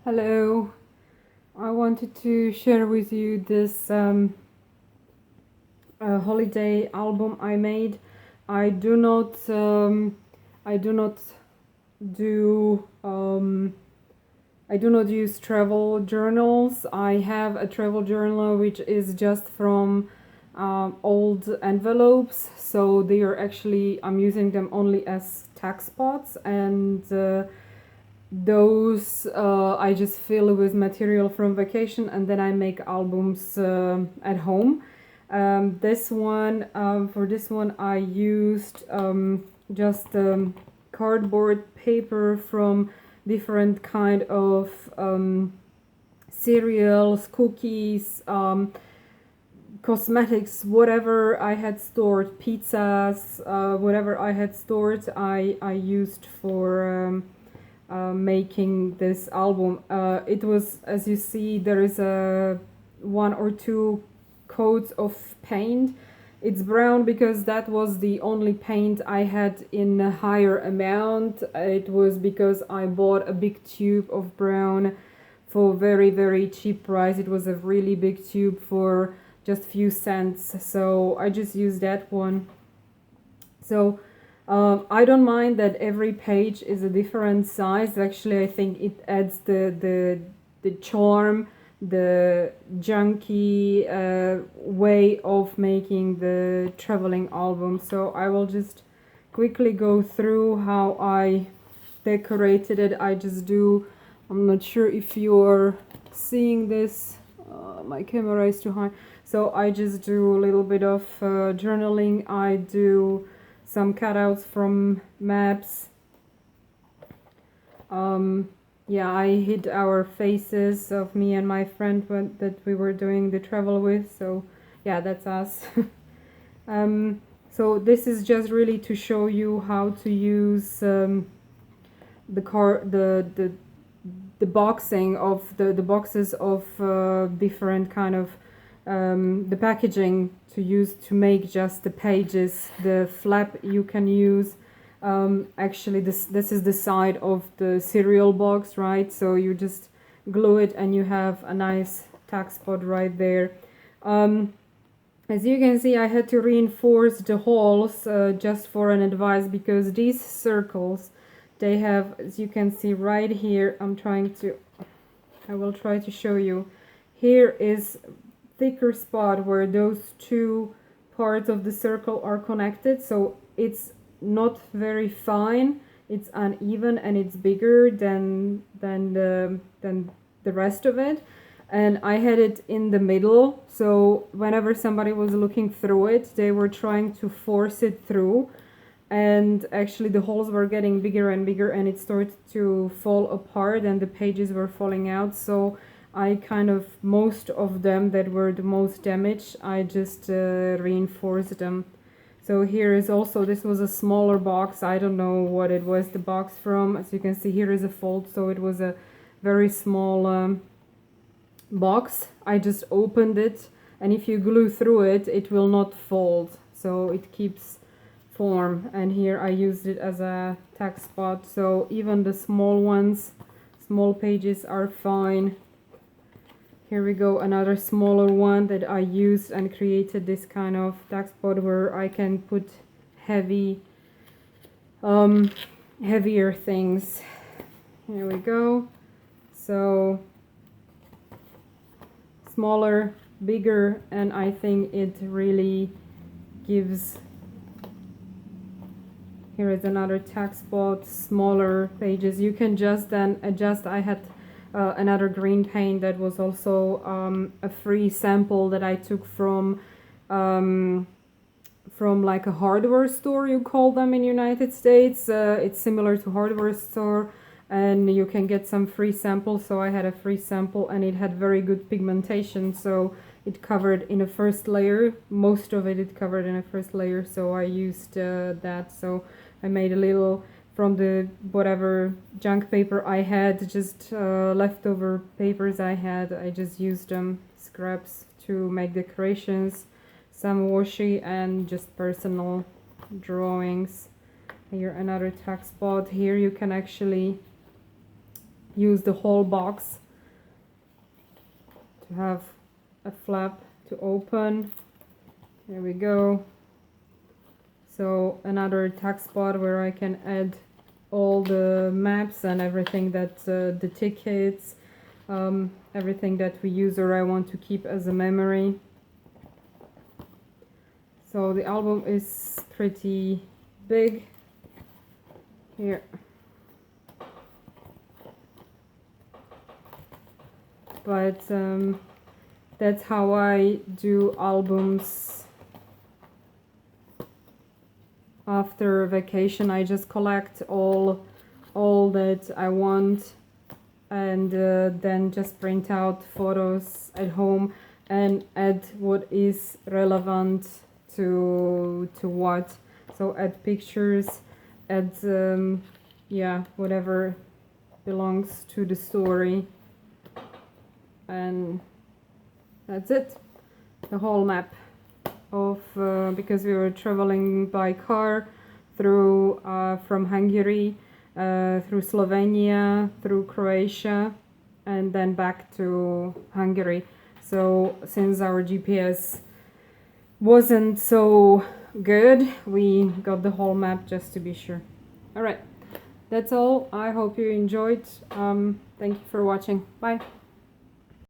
Hello, I wanted to share with you this holiday album I made. I do not I do not do I do not use travel journals. I have a travel journal which is just from old envelopes, so they are actually I'm using them only as tax spots, and those I just fill with material from vacation, and then I make albums at home. This one For this one I used just cardboard paper from different kind of cereals, cookies, cosmetics, whatever I had stored, pizzas, whatever I had stored, I used for making this album. It was, as you see, there is a one or two coats of paint. It's brown because that was the only paint I had in a higher amount. It was because I bought a big tube of brown for very cheap price. It was a really big tube for just few cents, so I just used that one. So I don't mind that every page is a different size. Actually, I think it adds the charm, the junky way of making the traveling album. So I will just quickly go through how I decorated it. I'm not sure if you're seeing this. My camera is too high. So I just do a little bit of journaling. I do some cutouts from maps. Yeah, I hid our faces of me and my friend that we were doing the travel with. So yeah, that's us. So this is just really to show you how to use the boxing of the boxes of different kind of the packaging to use to make just the pages. The flap you can use. Actually, this is the side of the cereal box, right? So you just glue it and you have a nice tack spot right there. As you can see, I had to reinforce the holes just for an advice, because these circles, they have, as you can see right here, I will try to show you. Here is thicker spot where those two parts of the circle are connected, so it's not very fine, it's uneven, and it's bigger than the rest of it. And I had it in the middle, so whenever somebody was looking through it, they were trying to force it through, and actually the holes were getting bigger and bigger, and it started to fall apart and the pages were falling out. So I kind of, most of them that were the most damaged, I just reinforced them. So here is also, this was a smaller box. I don't know what it was the box from. As you can see, here is a fold, so it was a very small box. I just opened it, and if you glue through it, it will not fold, so it keeps form. And here I used it as a tack spot, so even the small ones, small pages are fine. Here we go, another smaller one that I used and created this kind of tack spot where I can put heavier things. Here we go. So smaller, bigger, and I think it really gives. Here is another tack spot, smaller pages. You can just then adjust. I had another green paint that was also a free sample that I took from like a hardware store, you call them in United States. It's similar to hardware store, and you can get some free samples. So I had a free sample, and it had very good pigmentation, so it covered in a first layer. Most of it covered in a first layer, so I used that. So I made a little from the whatever junk paper I had, just leftover papers I had. I just used them, scraps, to make decorations, some washi, and just personal drawings. Here another tack spot. Here you can actually use the whole box to have a flap to open. There we go. So another tack spot where I can add all the maps and everything that the tickets, everything that we use or I want to keep as a memory. So the album is pretty big here. But that's how I do albums after vacation. I just collect all that I want and then just print out photos at home and add what is relevant to what. So add pictures, add yeah, whatever belongs to the story, and that's it. The whole map of because we were traveling by car through from Hungary, through Slovenia, through Croatia, and then back to Hungary. So since our GPS wasn't so good, we got the whole map just to be sure. All right, that's all. I hope you enjoyed. Thank you for watching. Bye.